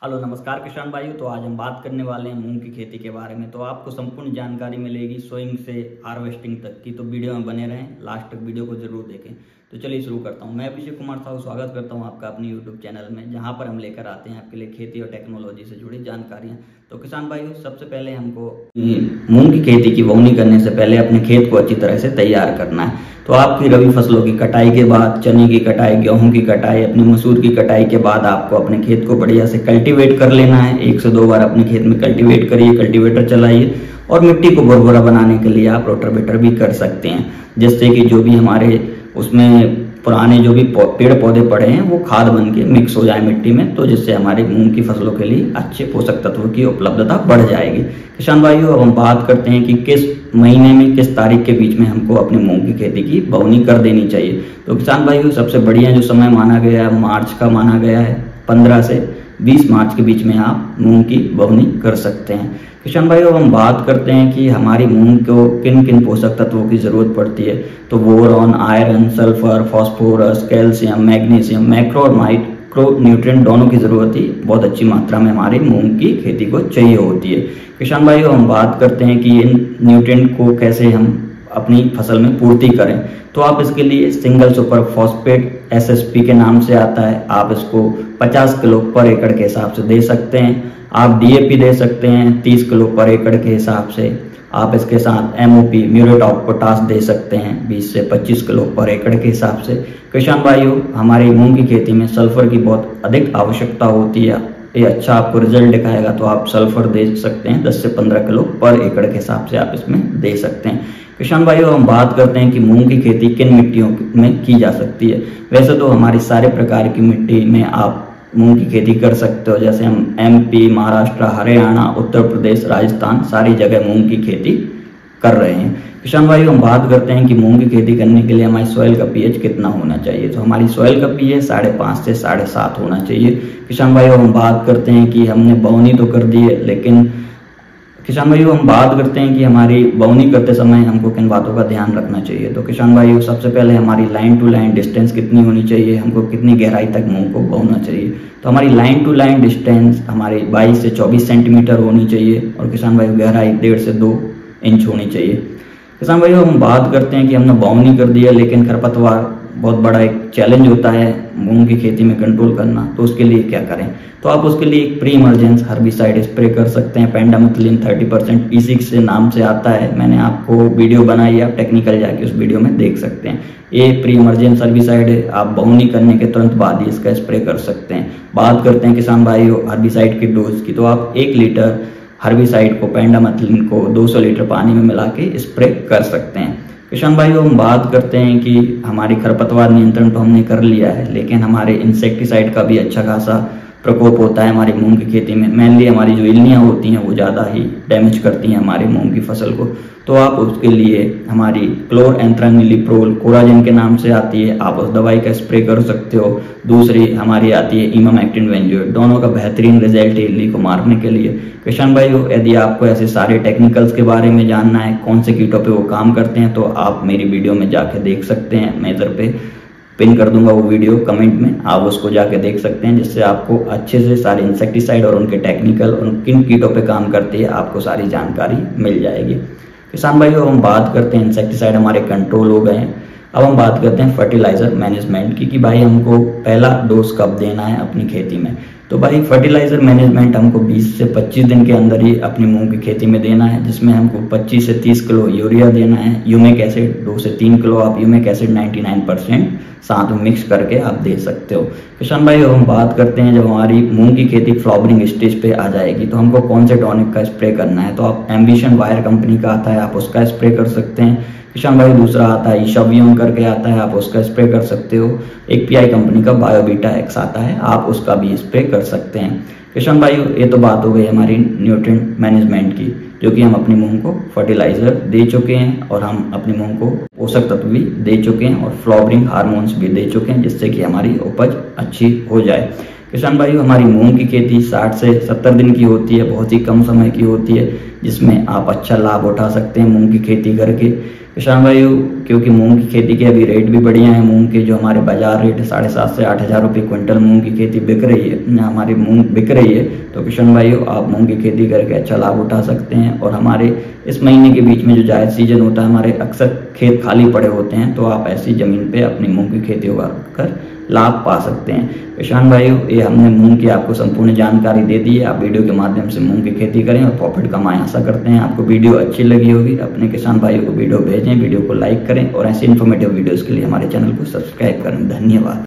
Hello नमस्कार किसान भाइयों। तो आज हम बात करने वाले हैं मूंग की खेती के बारे में। तो आपको संपूर्ण जानकारी मिलेगी सोइंग से हार्वेस्टिंग तक की। तो वीडियो में बने रहें, लास्ट तक वीडियो को जरूर देखें। तो चलिए शुरू करता हूं। मैं अभिषेक कुमार साहू स्वागत करता हूं आपका अपने यूट्यूब चैनल में, जहां पर हम लेकर आते हैं आपके लिए खेती और टेक्नोलॉजी से जुड़ी जानकारियां। तो किसान भाइयों, सबसे पहले हमको मूंग की खेती की बोवनी करने से पहले अपने खेत को अच्छी तरह से तैयार करना है। तो आपकी रबी फसलों की कटाई के बाद, चने की कटाई, गेहूं की कटाई, अपनी मसूर की कटाई के बाद आपको अपने खेत को बढ़िया से कल्टीवेट कर लेना है। 1 से 2 बार अपने खेत में कल्टीवेट करिए, कल्टीवेटर चलाइए। और मिट्टी को भुरभुरा बनाने के लिए आप रोटावेटर भी कर सकते हैं, जिससे कि जो भी हमारे उसमें पुराने जो भी पेड़ पौधे पड़े हैं वो खाद बन के मिक्स हो जाए मिट्टी में, तो जिससे हमारे मूंग की फसलों के लिए अच्छे पोषक तत्वों की उपलब्धता बढ़ जाएगी। किसान भाइयों, अब हम बात करते हैं कि किस महीने में, किस तारीख के बीच में हमको अपनी मूंग की खेती की बोवनी कर देनी चाहिए। तो किसान भाइयों, सबसे बढ़िया जो समय माना गया है मार्च का माना गया है। 15 से 20 मार्च के बीच में आप मूंग की बोवनी कर सकते हैं। किसान भाइयों, हम बात करते हैं कि हमारी मूंग को किन किन पोषक तत्वों की जरूरत पड़ती है। तो boron, iron, sulphur, phosphorus, calcium, magnesium, macro और माइक्रो न्यूट्रिएंट दोनों की जरूरत ही बहुत अच्छी मात्रा में हमारी मूंग की खेती को चाहिए होती है। किसान भाइयों, हम बात करते हैं कि इन न्यूट्रिएंट को कैसे हम अपनी फसल में पूर्ति करें। तो आप इसके लिए सिंगल सुपर फॉस्फेट SSP के नाम से आता है, आप इसको 50 किलो पर एकड़ के हिसाब से दे सकते हैं। आप DAP दे सकते हैं 30 किलो पर एकड़ के हिसाब से। आप इसके साथ MOP म्यूरेट ऑफ पोटाश दे सकते हैं 20 से 25 किलो पर एकड़ के हिसाब से। किसान भाइयों, हमारी मूंग की खेती में सल्फर की बहुत अधिक आवश्यकता होती है। ये अच्छा आपको रिजल्ट दिखाएगा, तो आप सल्फर दे सकते हैं 10 से 15 किलो पर एकड़ के हिसाब से आप इसमें दे सकते हैं। किसान भाइयों, हम बात करते हैं कि मूंग की खेती किन मिट्टियों में की जा सकती है। वैसे तो हमारी सारे प्रकार की मिट्टी में आप मूंग की खेती कर सकते हो। जैसे हम MP, महाराष्ट्र, हरियाणा, उत्तर प्रदेश, राजस्थान सारी जगह मूंग की खेती कर रहे हैं। किसान भाइयों, हम बात करते हैं कि मूंग की खेती करने के लिए हमारी सॉइल का pH कितना होना चाहिए। तो हमारी सॉइल का pH 5.5 से 7.5 होना चाहिए। किसान भाइयों, हम बात करते हैं कि हमने बोवनी तो कर दी है, लेकिन किसान भाइयों हम बात करते हैं कि हमारी बोवनी करते समय हमको किन बातों का ध्यान रखना चाहिए। तो किसान भाइयों, सबसे पहले हमारी लाइन टू लाइन डिस्टेंस कितनी होनी चाहिए, हमको कितनी गहराई तक मूंग को बोना चाहिए। तो हमारी लाइन टू लाइन डिस्टेंस हमारी 22 से 24 सेंटीमीटर होनी चाहिए। और किसान भाइयों, गहराई 1.5 से 2 इंच होनी चाहिए। किसान भाइयों, हम बात करते हैं कि हमने बोवनी कर दी है, लेकिन खरपतवार बहुत बड़ा एक चैलेंज होता है मूंग की खेती में कंट्रोल करना। तो उसके लिए क्या करें? तो आप उसके लिए एक प्री इमर्जेंस हर्बिसाइड स्प्रे कर सकते हैं। पेंडामिथलिन 30% P6 से नाम से आता है। मैंने आपको वीडियो बनाई है, आप टेक्निकल जाके उस वीडियो में देख सकते हैं। ये प्री इमर्जेंस हर्बिसाइड है, आप बोवनी करने के तुरंत बाद ही इसका स्प्रे कर सकते हैं। बात करते हैं किसान भाइयों हर्बिसाइड की डोज की। तो आप 1 लीटर हर्बिसाइड को, पेंडामिथलिन को 200 लीटर पानी में मिला के स्प्रे कर सकते हैं। किसान भाइयों, हम बात करते हैं कि हमारी खरपतवार नियंत्रण तो हमने कर लिया है, लेकिन हमारे इंसेक्टिसाइड का भी अच्छा खासा प्रकोप होता है हमारी मूंग की खेती में। मेनली हमारी जो इल्लियाँ होती हैं वो ज़्यादा ही डैमेज करती हैं हमारी मूंग की फसल को। तो आप उसके लिए हमारी क्लोरएंथ्रानिलिप्रोल कोराजेन के नाम से आती है, आप उस दवाई का स्प्रे कर सकते हो। दूसरी हमारी आती है इमामेक्टिन बेंजोएट, दोनों का बेहतरीन रिजल्ट है इल्ली को मारने के लिए। किसान भाइयों, यदि आपको ऐसे सारे टेक्निकल्स के बारे में जानना है, कौन से कीटों पे वो काम करते हैं, तो आप मेरी वीडियो में जाके देख सकते हैं। मैं इधर पे पिन कर दूंगा वो वीडियो कमेंट में, आप उसको जाके देख सकते हैं, जिससे आपको अच्छे से सारे इंसेक्टिसाइड और उनके टेक्निकल और किन कीटों पे काम करती है आपको सारी जानकारी मिल जाएगी। किसान भाइयों, हम बात करते हैं इंसेक्टिसाइड हमारे कंट्रोल हो गए हैं। अब हम बात करते हैं फर्टिलाइजर मैनेजमेंट की, कि भाई हमको पहला डोज कब देना है अपनी खेती में। तो भाई फर्टिलाइजर मैनेजमेंट हमको 20 से 25 दिन के अंदर ही अपनी मूंग की खेती में देना है, जिसमें हमको 25 से 30 किलो यूरिया देना है। ह्यूमिक एसिड 2 से 3 किलो आप ह्यूमिक एसिड 99% साथ में मिक्स करके आप दे सकते हो। किसान भाई, हम बात करते हैं जब हमारी मूंग की खेती फ्लावरिंग स्टेज पे आ जाएगी तो हमको कौन से टॉनिक का स्प्रे करना है। तो आप एम्बिशन वायर कंपनी का आता है, आप उसका स्प्रे कर सकते हैं। किसान भाई, दूसरा आता है ईशावियम करके आता है, आप उसका स्प्रे कर सकते हो। एक PI कंपनी का बायोबीटा एक्स आता है, आप उसका भी स्प्रे कर सकते हैं। किसान भाई, ये तो बात हो गई हमारी न्यूट्रिएंट मैनेजमेंट की, जो कि हम अपनी मूंग को फर्टिलाइजर दे चुके हैं और हम अपनी मूंग को पोषक तत्व भी दे चुके हैं और फ्लावरिंग हार्मोन्स भी दे चुके हैं, जिससे कि हमारी उपज अच्छी हो जाए। किसान भाइयों, हमारी मूंग की खेती 60 से 70 दिन की होती है, बहुत ही कम समय की होती है, जिसमें आप अच्छा लाभ उठा सकते हैं मूंग की खेती करके। किसान भाइयों, क्योंकि मूंग की खेती के अभी रेट भी बढ़िया है। मूंग के जो हमारे बाजार रेट है 7,500 से 8,000 रुपये क्विंटल मूंग की खेती बिक रही है, हमारी मूंग बिक रही है। तो किसान भाइयों, आप मूंग की खेती करके अच्छा लाभ उठा सकते हैं। और हमारे इस महीने के बीच में जो जायद सीजन होता है, हमारे अक्सर खेत खाली पड़े होते हैं, तो आप ऐसी जमीन पे अपनी मूंग की खेती उगा कर लाभ पा सकते हैं। किसान भाइयों, ये हमने मूंग की आपको संपूर्ण जानकारी दे दी है। आप वीडियो के माध्यम से मूंग की खेती करें और प्रॉफिट कमाएं, आशा करते हैं आपको वीडियो अच्छी लगी होगी। अपने किसान भाइयों को वीडियो भेजें, वीडियो को लाइक करें और ऐसे इन्फॉर्मेटिव वीडियोस के लिए हमारे चैनल को सब्सक्राइब करें। धन्यवाद।